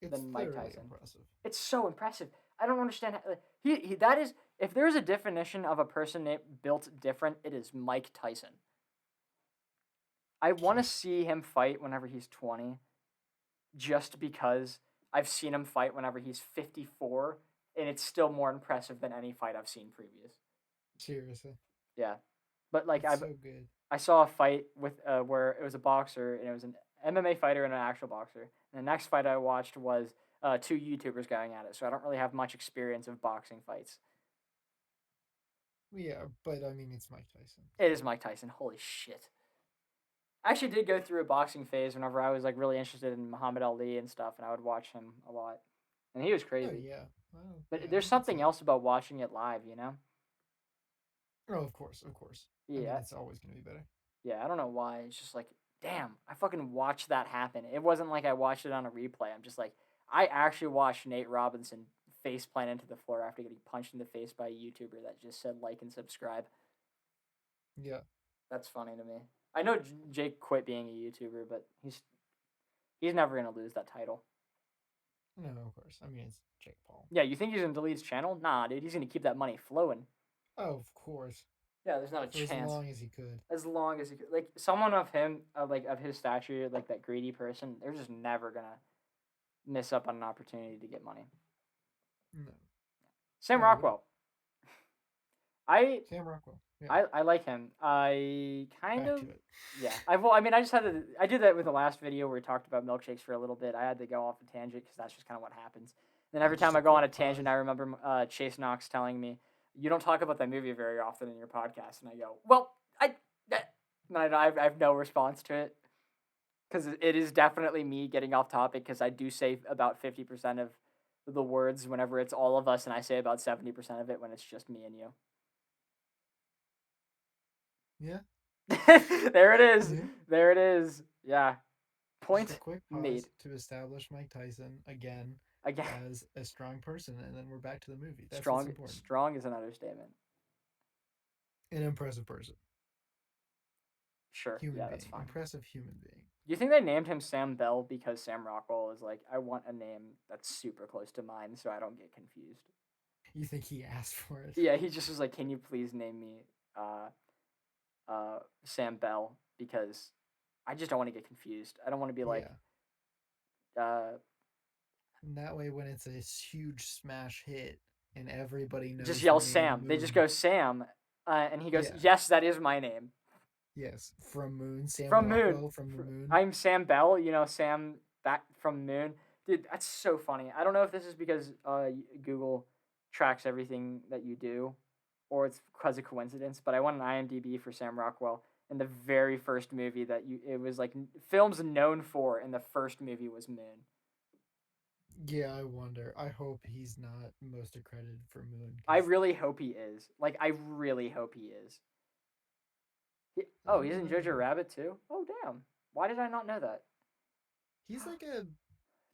S2: It's
S1: than Mike
S2: thoroughly
S1: Tyson.
S2: impressive.
S1: It's so impressive. I don't understand how, he that is, if there's a definition of a person built different, it is Mike Tyson. I want to see him fight whenever he's 20, just because I've seen him fight whenever he's 54, and it's still more impressive than any fight I've seen previous.
S2: Seriously.
S1: Yeah, but like
S2: It's so good.
S1: I saw a fight with where it was a boxer and it was an MMA fighter and an actual boxer. And the next fight I watched was two YouTubers going at it, so I don't really have much experience of boxing fights.
S2: Yeah, but I mean, it's Mike Tyson.
S1: It is Mike Tyson. Holy shit. I actually did go through a boxing phase whenever I was like really interested in Muhammad Ali and stuff, and I would watch him a lot. And he was crazy.
S2: Oh yeah. Well,
S1: But
S2: yeah,
S1: there's something else about watching it live, you know?
S2: Oh, of course, of course.
S1: Yeah.
S2: I mean, it's always gonna be better.
S1: Yeah, I don't know why. It's just like, damn, I fucking watched that happen. It wasn't like I watched it on a replay. I'm just like, I actually watched Nate Robinson face plant into the floor after getting punched in the face by a YouTuber that just said like and subscribe.
S2: Yeah.
S1: That's funny to me. I know Jake quit being a YouTuber, but he's never gonna lose that title.
S2: No, of course. I mean, it's Jake Paul.
S1: Yeah, you think he's gonna delete his channel? Nah, dude, he's gonna keep that money flowing.
S2: Oh, of course.
S1: Yeah, there's not a
S2: For
S1: chance.
S2: as long as he could.
S1: As long as he could. Like someone of him, like of his stature, like that greedy person, they're just never gonna miss up on an opportunity to get money.
S2: No.
S1: Sam
S2: No,
S1: Rockwell.
S2: Sam Rockwell. Yeah.
S1: I like him. I kind
S2: Back
S1: of
S2: to it.
S1: yeah. I just had to. I did that with the last video where we talked about milkshakes for a little bit. I had to go off a tangent because that's just kind of what happens. Then every
S2: Just
S1: time
S2: a
S1: I go on
S2: quick
S1: a tangent,
S2: pause.
S1: I remember Chase Knox telling me, "You don't talk about that movie very often in your podcast," and I go, "Well, I have no response to it because it is definitely me getting off topic because I do say about 50% of the words whenever it's all of us, and I say about 70% of it when it's just me and you."
S2: Yeah.
S1: There it is.
S2: Yeah.
S1: There it is. Yeah.
S2: Just a
S1: Point
S2: quick
S1: made.
S2: pause to establish Mike Tyson again
S1: Again,
S2: as a strong person, and then we're back to the movie. That's what's
S1: strong
S2: important.
S1: strong is an understatement.
S2: An impressive person.
S1: Sure.
S2: Human
S1: Yeah, that's
S2: being.
S1: fine.
S2: Impressive human being.
S1: Do you think they named him Sam Bell because Sam Rockwell is like, I want a name that's super close to mine so I don't get confused?
S2: You think he asked for it?
S1: Yeah, he just was like, can you please name me Sam Bell because I just don't want to get confused. I don't want to be like
S2: Yeah.
S1: uh,
S2: And that way, when it's a huge smash hit and everybody
S1: just
S2: knows the
S1: yell
S2: name
S1: Sam. They just
S2: Moon.
S1: go Sam, and he goes,
S2: Yeah.
S1: yes, that is my name.
S2: Yes. From Moon. Sam
S1: From Moon.
S2: Rockwell from the Moon.
S1: I'm Sam Bell, Sam back from Moon. Dude, that's so funny. I don't know if this is because Google tracks everything that you do or it's because of coincidence, but I went on IMDb for Sam Rockwell and the very first movie it was like films known for and the first movie was Moon.
S2: Yeah, I wonder. I hope he's not most accredited for Moon.
S1: I really hope he is. Like I really hope he is. He's in Jojo Rabbit too? Oh damn. Why did I not know that?
S2: He's like a I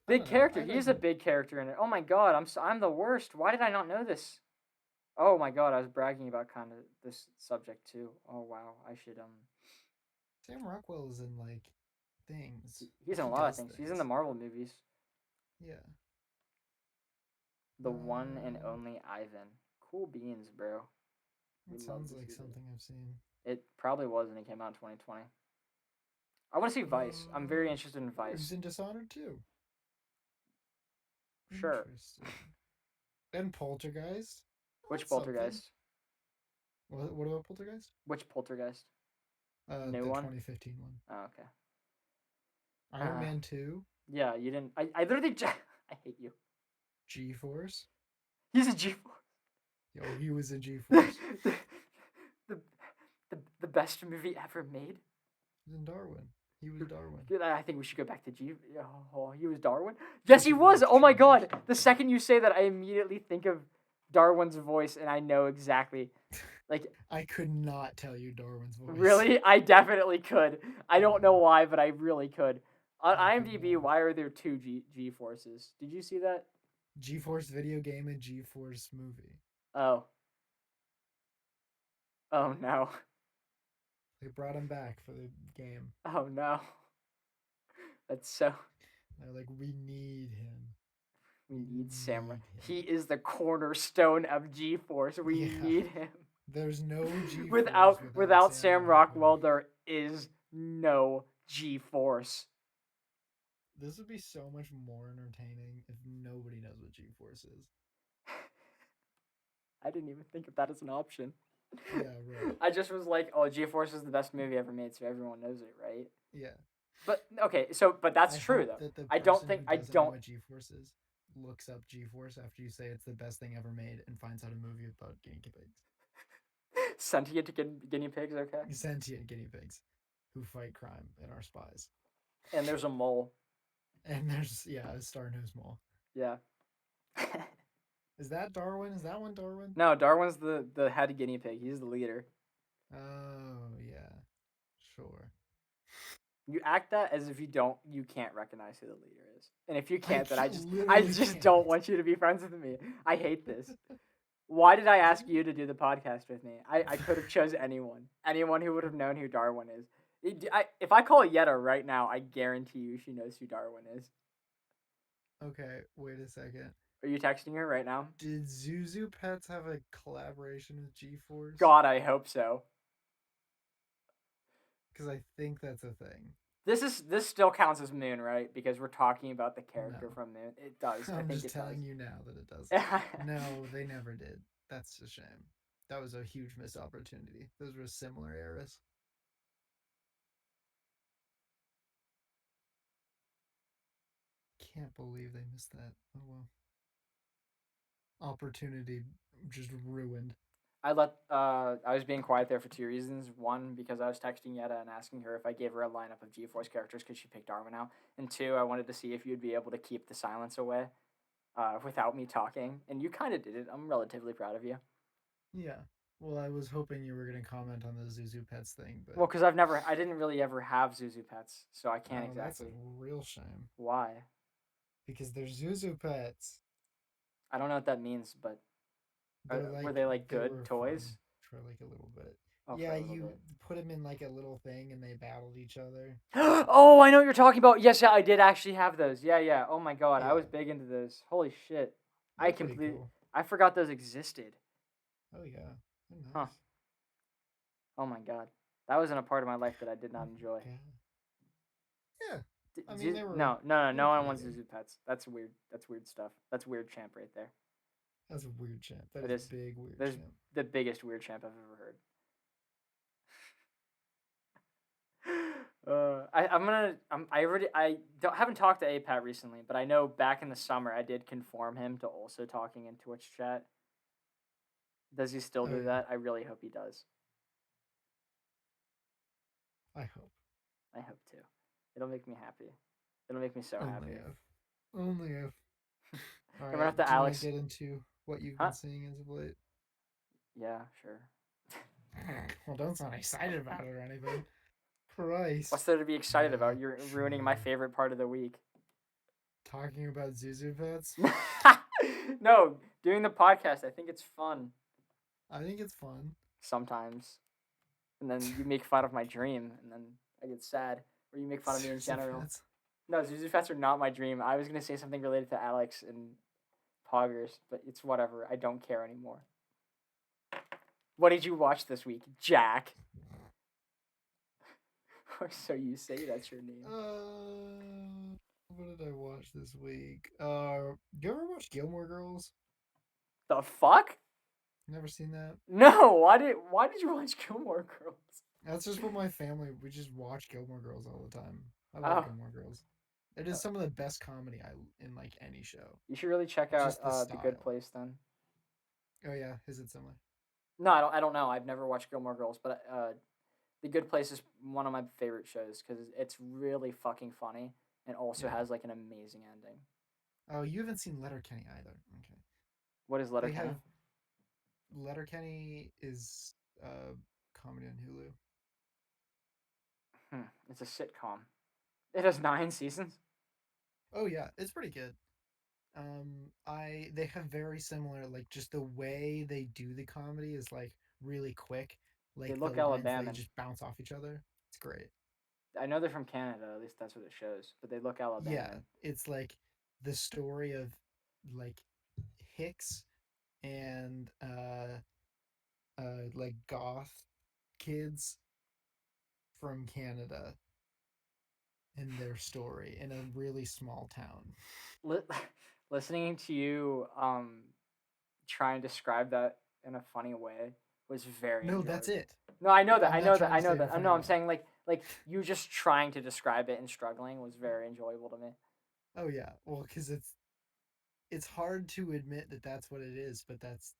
S1: Big
S2: don't know.
S1: character. He's a big character in it. Oh my god, I'm the worst. Why did I not know this? Oh my god, I was bragging about kind of this subject too. Oh wow, I should
S2: Sam Rockwell is in like things.
S1: He's in a
S2: He
S1: lot of
S2: does
S1: things. He's in
S2: things.
S1: the Marvel movies.
S2: Yeah.
S1: The one and only Ivan. Cool beans, bro. We
S2: That
S1: love
S2: sounds
S1: to
S2: like
S1: see
S2: something I've seen.
S1: that. It probably was and it came out in 2020. I want to see Vice. I'm very interested in
S2: He was
S1: Vice.
S2: in Dishonored too.
S1: Sure.
S2: Interesting. And Poltergeist.
S1: Which
S2: That's something.
S1: Poltergeist?
S2: What about Poltergeist?
S1: Which Poltergeist? New
S2: The
S1: one?
S2: 2015 one.
S1: Oh, okay.
S2: Iron Man 2.
S1: Yeah, you didn't. I literally. I hate you.
S2: G-Force.
S1: He's a G-Force.
S2: Yo, he was in G-Force.
S1: the, the best movie ever made.
S2: He was in Darwin. He was Darwin.
S1: I think we should go back to G. Oh, he was Darwin? Yes, he was! Oh my god! The second you say that, I immediately think of Darwin's voice, and I know exactly. Like,
S2: I could not tell you Darwin's voice.
S1: really? I definitely could. I don't know why, but I really could. On IMDb, why are there two G-Forces? Did you see that?
S2: G-Force video game and G-Force movie.
S1: Oh. Oh no.
S2: They brought him back for the game.
S1: Oh no. That's so.
S2: They're like, we need him.
S1: We need Samurai. He is the cornerstone of G-Force. We need him.
S2: There's no G-Force
S1: without Sam Rockwell. There is no G-Force.
S2: This would be so much more entertaining if nobody knows what G-Force is.
S1: I didn't even think of that as an option.
S2: Yeah, right.
S1: I just was like, oh, G-Force is the best movie ever made, so everyone knows it, right?
S2: Yeah.
S1: But okay, but that's true though. I don't think I don't
S2: know what G-Force is. Looks up G-Force after you say it's the best thing ever made and finds out a movie about guinea pigs.
S1: Sentient guinea pigs, okay?
S2: Sentient guinea pigs who fight crime and are spies.
S1: And there's a mole.
S2: And there's a star-nosed mole.
S1: Yeah.
S2: Is that Darwin? Is that one Darwin?
S1: No, Darwin's the head guinea pig. He's the leader.
S2: Oh yeah, sure.
S1: You act that as if you can't recognize who the leader is. And if you can't, then I just
S2: can't.
S1: don't want you to be friends with me. I hate this. Why did I ask you to do the podcast with me? I could have chose anyone. Anyone who would have known who Darwin is. If I call Yetta right now, I guarantee you she knows who Darwin is.
S2: Okay, wait a second.
S1: Are you texting her right now?
S2: Did Zuzu Pets have a collaboration with G-Force?
S1: God, I hope so.
S2: Because I think that's a thing.
S1: This still counts as Moon, right? Because we're talking about the character from Moon. It does.
S2: I'm
S1: I think
S2: just telling you now that it does. No, they never did. That's a shame. that was a huge missed opportunity. Those were similar eras. Can't believe they missed that. Oh well. Opportunity just ruined.
S1: I was being quiet there for two reasons. One, because I was texting Yetta and asking her if I gave her a lineup of GeForce characters because she picked Darwin out. And two, I wanted to see if you'd be able to keep the silence away without me talking. And you kind of did it. I'm relatively proud of you.
S2: Yeah. Well, I was hoping you were going to comment on the Zuzu Pets thing, but
S1: Well, because I didn't really ever have Zuzu pets, so I can't
S2: oh, that's a
S1: exactly.
S2: real shame
S1: Why?
S2: because they're Zuzu Pets.
S1: I don't know what that means, but
S2: They're
S1: were
S2: like
S1: they like
S2: they
S1: good
S2: were fun
S1: toys?
S2: for like a little bit.
S1: Oh, for
S2: Yeah,
S1: a little
S2: you
S1: bit.
S2: put them in like a little thing and they battled each other.
S1: Oh, I know what you're talking about. Yes, yeah, I did actually have those. Yeah, yeah. Oh my god, I
S2: Yeah,
S1: was big into those. Holy shit. I
S2: they're pretty
S1: completely
S2: cool.
S1: I forgot those existed.
S2: Oh yeah, they're
S1: Huh.
S2: nice.
S1: Oh my god. That wasn't a part of my life that I did not enjoy.
S2: Yeah, yeah. I mean, they
S1: No
S2: were
S1: one
S2: pretty
S1: wants
S2: good.
S1: Zuzu pets. That's weird. That's weird stuff. That's weird champ right there.
S2: That's a weird champ. That
S1: It
S2: is
S1: is.
S2: big weird
S1: There's
S2: champ.
S1: the biggest weird champ I've ever heard. I haven't talked to APAT recently, but I know back in the summer I did confirm him to also talking in Twitch chat. Does he still
S2: Oh
S1: do
S2: yeah,
S1: that? I really hope he does.
S2: I hope.
S1: I hope too. It'll make me happy. It'll make me so
S2: Only
S1: happy.
S2: if. Only if. All
S1: Coming
S2: right.
S1: up to
S2: Do you want to
S1: Alex.
S2: get into what you've
S1: Huh?
S2: been seeing as of late?
S1: Yeah, sure.
S2: Well, don't sound excited about it or anything. Christ.
S1: What's there to be excited about? You're ruining my
S2: Sure.
S1: favorite part of the week.
S2: Talking about Zuzu Pets?
S1: No, doing the podcast. I think it's fun
S2: I think it's fun.
S1: sometimes. And then you make fun of my dream, and then I get sad. Or you make fun of me in
S2: Zuzu
S1: general.
S2: Pets.
S1: No, Zuzu Fats are not my dream. I was gonna say something related to Alex and Poggers, but it's whatever. I don't care anymore. What did you watch this week, Jack? Or so you say that's your name.
S2: What did I watch this week? You ever watch Gilmore Girls?
S1: The fuck?
S2: Never seen that?
S1: No, why did you watch Gilmore Girls?
S2: That's just what my family, we just watch Gilmore Girls all the time. I love
S1: Oh,
S2: Gilmore Girls. It is some of the best comedy in like any show.
S1: you should really check
S2: It's
S1: out
S2: just the
S1: The Good
S2: style.
S1: Place then.
S2: Oh yeah, is it similar?
S1: No, I don't know. I've never watched Gilmore Girls, but The Good Place is one of my favorite shows because it's really fucking funny and also
S2: Yeah.
S1: has like an amazing ending.
S2: Oh, you haven't seen Letterkenny either. Okay.
S1: What is
S2: They
S1: Letterkenny?
S2: have Letterkenny is comedy on Hulu.
S1: It's a sitcom. It has 9 seasons.
S2: Oh yeah, it's pretty good. They have very similar, like just the way they do the comedy is like really quick.
S1: They
S2: Like the
S1: look
S2: lines they
S1: Alabaman.
S2: just bounce off each other. It's great.
S1: I know they're from Canada. At least that's what it shows. But they look
S2: Yeah,
S1: Alabaman.
S2: it's like the story of like Hicks and like goth kids from Canada and their story in a really small town.
S1: Li- Listening to you try and describe that in a funny way was very
S2: No, that's
S1: enjoyable.
S2: it.
S1: No, I know that.
S2: I'm
S1: I
S2: not
S1: know that.
S2: trying
S1: I
S2: to say
S1: know
S2: it in a
S1: that.
S2: funny
S1: No, I'm
S2: way.
S1: saying like you just trying to describe it and struggling was very enjoyable to me.
S2: Oh yeah, well, because it's hard to admit that that's what it is, but that's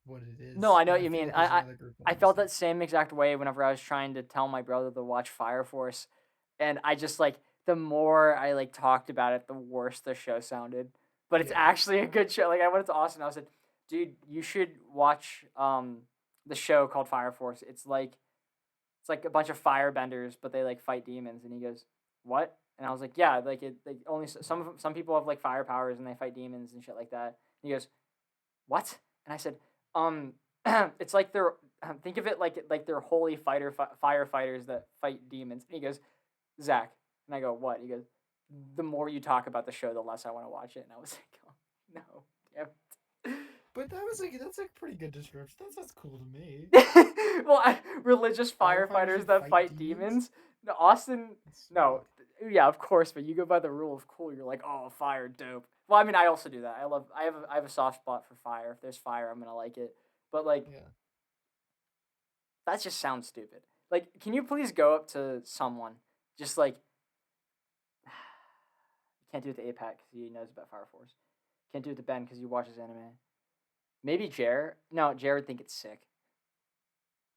S2: what it
S1: No,
S2: is.
S1: I know
S2: And
S1: what
S2: I
S1: you
S2: feel
S1: mean.
S2: like there's another group that
S1: I felt that
S2: understands.
S1: same exact way whenever I was trying to tell my brother to watch Fire Force, and I just like the more I like talked about it, the worse the show sounded. But it's
S2: Yeah,
S1: actually a good show. Like I went to Austin, I said, "Dude, you should watch the show called Fire Force. It's like a bunch of firebenders, but they like fight demons." And he goes, "What?" And I was like, "Yeah, like it. Like only some people have like fire powers and they fight demons and shit like that." And he goes, "What?" And I said, um, it's like they're think of it like they're holy firefighters that fight demons." And he goes, "Zach," and I go, "What?" He goes, "The more you talk about the show, the less I want to watch it." And I was like, "Oh no, damn
S2: but that's a pretty good description. That sounds cool to me.
S1: it." Well, religious
S2: Firefighters
S1: firefighters
S2: that
S1: that
S2: fight
S1: fight
S2: demons.
S1: demons. No, Austin.
S2: That's
S1: No,
S2: sweet.
S1: yeah, of course, but you go by the rule of cool. You're like, oh, fire, dope. Well, I mean, I also do that. I have a soft spot for fire. If there's fire, I'm gonna like it. But like,
S2: Yeah,
S1: That just sounds stupid. Like, can you please go up to someone, just like, you can't do it to APAC because he knows about Fire Force. Can't do it to Ben because he watches anime. Maybe Jared. No, Jared would think it's sick.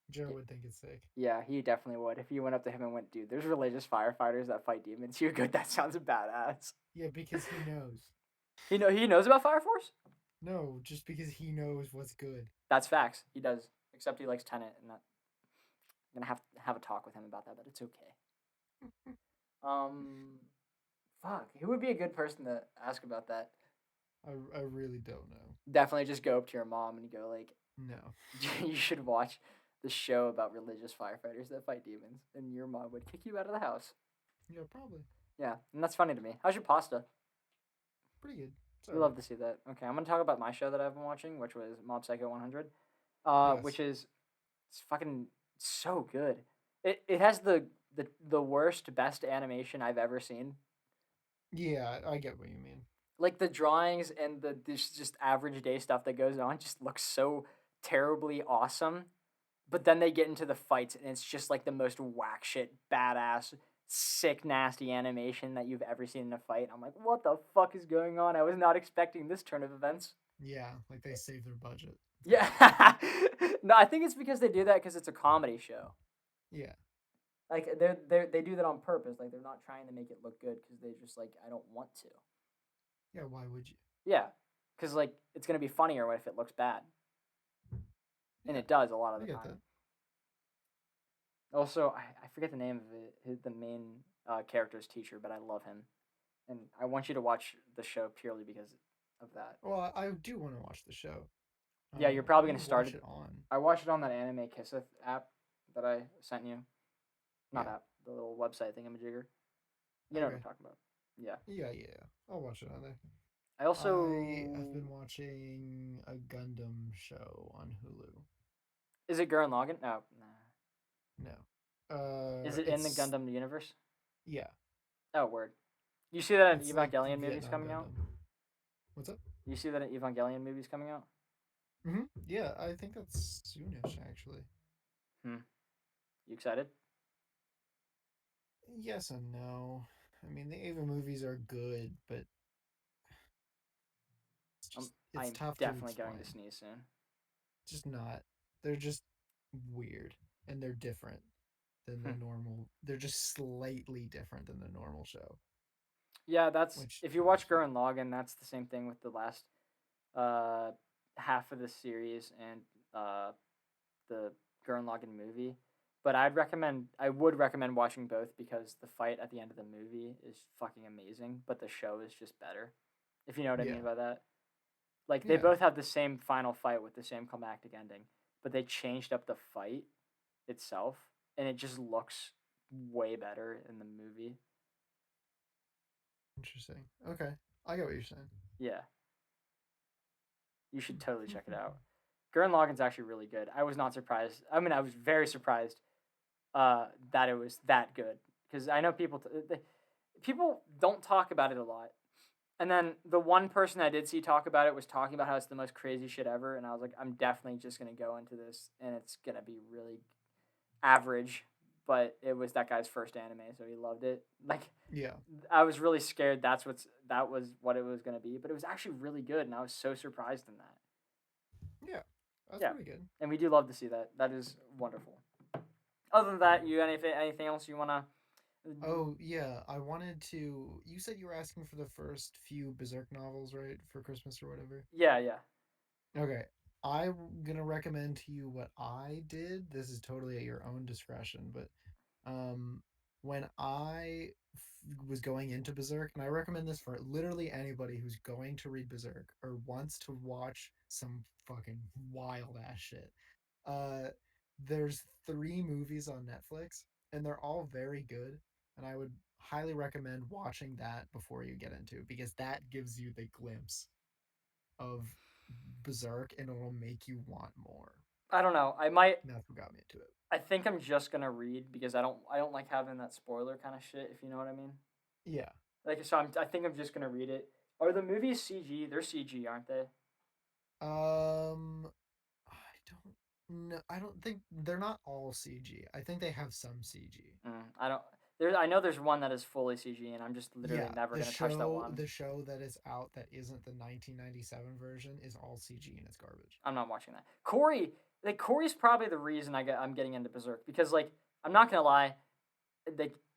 S2: Joe would think it's sick.
S1: Yeah, he definitely would. If you went up to him and went, dude, there's religious firefighters that fight demons. He would go, that sounds badass.
S2: Yeah, because he knows.
S1: He knows about Fire Force?
S2: No, just because he knows what's good.
S1: That's facts. He does. Except he likes Tenet, and that, I'm gonna have a talk with him about that, but it's okay. Fuck. Who would be a good person to ask about that?
S2: I really don't know.
S1: Definitely just go up to your mom and go like,
S2: No.
S1: you should watch the show about religious firefighters that fight demons, and your mom would kick you out of the house.
S2: Yeah, probably.
S1: Yeah, and that's funny to me. How's your pasta?
S2: Pretty good.
S1: We love to see that. Okay, I'm gonna talk about my show that I've been watching, which was Mob Psycho 100,
S2: Yes.
S1: which is it's fucking so good. It has the worst best animation I've ever seen.
S2: Yeah, I get what you mean.
S1: Like the drawings and the this just average day stuff that goes on just looks so terribly awesome. But then they get into the fights and it's just like the most whack shit, badass, sick, nasty animation that you've ever seen in a fight. I'm like, what the fuck is going on? I was not expecting this turn of events.
S2: Yeah, like they saved their budget.
S1: Yeah. No, I think it's because they do that because it's a comedy show.
S2: Yeah.
S1: Like they do that on purpose. Like they're not trying to make it look good because they just like I don't want to.
S2: Yeah, why would you?
S1: Yeah, because like it's gonna be funnier if it looks bad, and it does a lot of
S2: I
S1: the
S2: get
S1: time.
S2: that.
S1: Also, I forget the name of it. The main character's teacher, but I love him, and I want you to watch the show purely because of that.
S2: Well, I do want to watch the show.
S1: Yeah, you're probably
S2: What
S1: gonna
S2: do you
S1: start
S2: watch
S1: it.
S2: it on.
S1: I watched it on that Anime Kisseth app that I sent you. Not
S2: Yeah.
S1: app, the little website thingamajigger. You know what I'm
S2: Okay.
S1: talking about. Yeah.
S2: Yeah. I'll watch it on there.
S1: I also
S2: I've been watching a Gundam show on Hulu.
S1: Is it Gurren Lagann? No, nah.
S2: No.
S1: Is it in the Gundam universe?
S2: Yeah.
S1: Oh, word. You see that an
S2: It's like
S1: Evangelion movie's
S2: Vietnam
S1: coming out?
S2: Gundam. What's up?
S1: You see that an Evangelion movie's coming out?
S2: Yeah, I think that's soonish actually.
S1: You excited?
S2: Yes and no. I mean, the Ava movies are good, but it's
S1: I'm
S2: tough
S1: definitely
S2: to
S1: going
S2: explain.
S1: to sneeze soon.
S2: Just not. They're just weird, and they're different than the normal. They're just slightly different than the normal show.
S1: Yeah, that's
S2: Which
S1: if you watch Gurren Lagann, that's the same thing with the last half of the series and the Gurren Lagann movie. But I would recommend watching both because the fight at the end of the movie is fucking amazing, but the show is just better. If you know what I mean by that. Like they
S2: Yeah.
S1: both have the same final fight with the same climactic ending, but they changed up the fight itself and it just looks way better in the movie.
S2: Interesting. Okay, I get what you're saying.
S1: Yeah. You should totally check it out. Gurren Lagann's actually really good. I was not surprised. I mean, I was very surprised that it was that good because I know people don't talk about it a lot. And then the one person I did see talk about it was talking about how it's the most crazy shit ever, and I was like, I'm definitely just gonna go into this, and it's gonna be really average. But it was that guy's first anime, so he loved it. Like,
S2: Yeah.
S1: I was really scared that was what it was gonna be, but it was actually really good, and I was so surprised in that.
S2: Yeah. That's
S1: Yeah.
S2: pretty good.
S1: And we do love to see that. That is wonderful. Other than that, you anything else you wanna?
S2: Oh yeah, I wanted to. You said you were asking for the first few Berserk novels, right, for Christmas or whatever.
S1: Yeah.
S2: Okay, I'm gonna recommend to you what I did. This is totally at your own discretion, but um, when was going into Berserk, and I recommend this for literally anybody who's going to read Berserk or wants to watch some fucking wild ass shit. Uh, there's 3 movies on Netflix, and they're all very good. And I would highly recommend watching that before you get into it, because that gives you the glimpse of Berserk, and it'll make you want more.
S1: I don't know. I might.
S2: And that's what got me into it.
S1: I think I'm just gonna read because I don't like having that spoiler kind of shit. If you know what I mean.
S2: Yeah.
S1: Like so, I think I'm just gonna read it. Are the movies CG? They're CG, aren't they?
S2: I don't No, I don't think they're not all CG. I think they have some CG.
S1: I don't. There, I know there's one that is fully CG, and I'm just literally
S2: Yeah,
S1: never gonna touch that one.
S2: the show that is out that isn't the 1997 version is all CG and it's garbage.
S1: I'm not watching that. Corey's probably the reason I'm getting into Berserk because like I'm not gonna lie,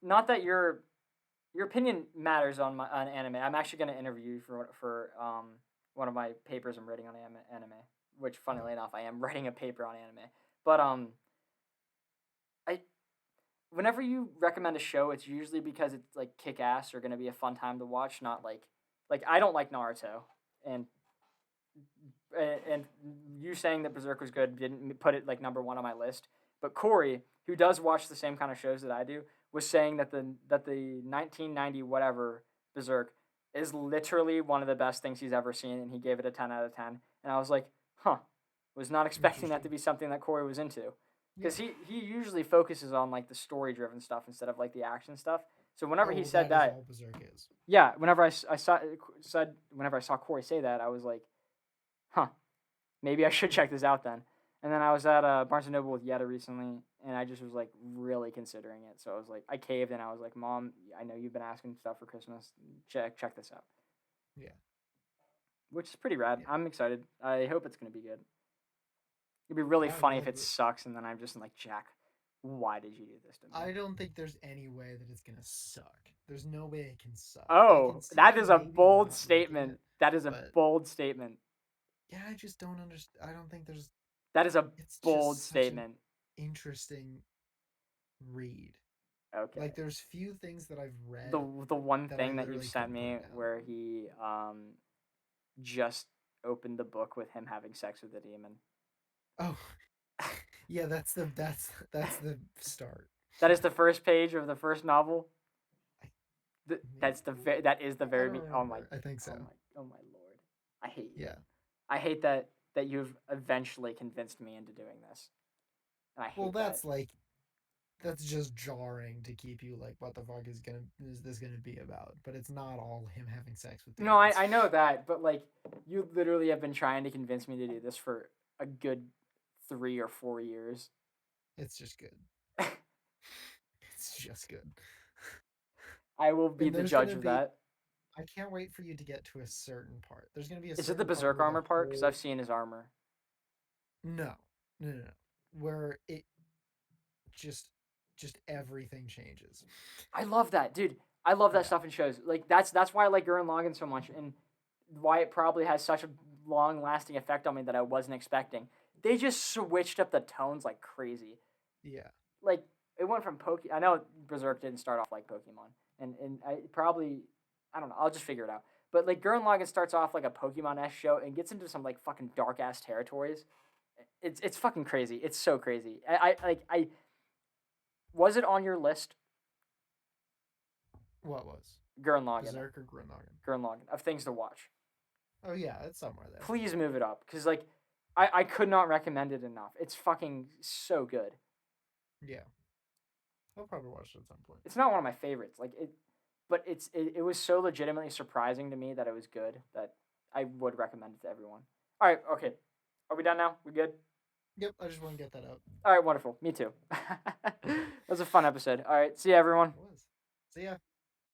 S1: not that your opinion matters on anime. I'm actually gonna interview you for one of my papers I'm writing on anime, which funnily enough I am writing a paper on anime. But I whenever you recommend a show, it's usually because it's like kick ass or gonna be a fun time to watch, not like I don't like Naruto and and you saying that Berserk was good didn't put it like number one on my list. But Corey, who does watch the same kind of shows that I do, was saying that the 1990 whatever Berserk is literally one of the best things he's ever seen, and he gave it a 10 out of 10. And I was like, huh, was not expecting that to be something that Corey was into, because he usually focuses on like the story driven stuff instead of like the action stuff. So whenever he said that,
S2: all Berserk is.
S1: Yeah, whenever whenever I saw Corey say that, I was like, huh, maybe I should check this out then. And then I was at Barnes & Noble with Yetta recently, and I just was like really considering it. So I was like, I caved, and I was like, Mom, I know you've been asking stuff for Christmas. Check this out.
S2: Yeah.
S1: Which is pretty rad.
S2: Yeah.
S1: I'm excited. I hope it's going to be good. It'd be really funny if it sucks, and then I'm just like, Jack, why did you do this to me?
S2: I don't think there's any way that it's going to suck. There's no way it can suck.
S1: Oh, that is a bold statement. That is a bold statement.
S2: Yeah, I just don't understand. I don't think there's...
S1: That is a bold statement.
S2: Interesting read.
S1: Okay.
S2: Like, there's few things that I've read.
S1: The one thing that you sent me where he just opened the book with him having sex with a demon.
S2: Oh, yeah, that's the start.
S1: That is the first page of the first novel. That is the very. Oh my!
S2: I think so.
S1: Oh my lord! I hate you.
S2: Yeah.
S1: I hate that you've eventually convinced me into doing this. And I hate
S2: that's just jarring to keep you like, what the fuck is this gonna be about? But it's not all him having sex with demons.
S1: No, I know that, but like you literally have been trying to convince me to do this for a good 3 or 4 years.
S2: It's just good. It's just good.
S1: I will be the judge of that.
S2: I can't wait for you to get to a certain part. There's gonna be a.
S1: Is it the Berserk armor part? Because I've seen his armor.
S2: No. Where it just everything changes.
S1: I love that, dude. I love that stuff in shows. Like that's why I like Gurren Lagann so much, and why it probably has such a long-lasting effect on me that I wasn't expecting. They just switched up the tones like crazy.
S2: Yeah.
S1: Like it went from I know Berserk didn't start off like Pokemon, and I probably, I don't know. I'll just figure it out. But like Gurren Lagann starts off like a Pokemon-esque show and gets into some like fucking dark ass territories. It's fucking crazy. It's so crazy. I was it on your list?
S2: What was?
S1: Gurren Lagann.
S2: Berserk or Gurren Lagann?
S1: Gurren Lagann, of things to watch.
S2: Oh yeah, it's somewhere there.
S1: Please move it up, because like I could not recommend it enough. It's fucking so good.
S2: Yeah. I'll probably watch it at some point.
S1: It's not one of my favorites, but it was so legitimately surprising to me that it was good that I would recommend it to everyone. All right, okay. Are we done now? We good?
S2: Yep, I just want to get that out.
S1: All right, wonderful. Me too. That was a fun episode. All right, see ya, everyone.
S2: It was. See ya.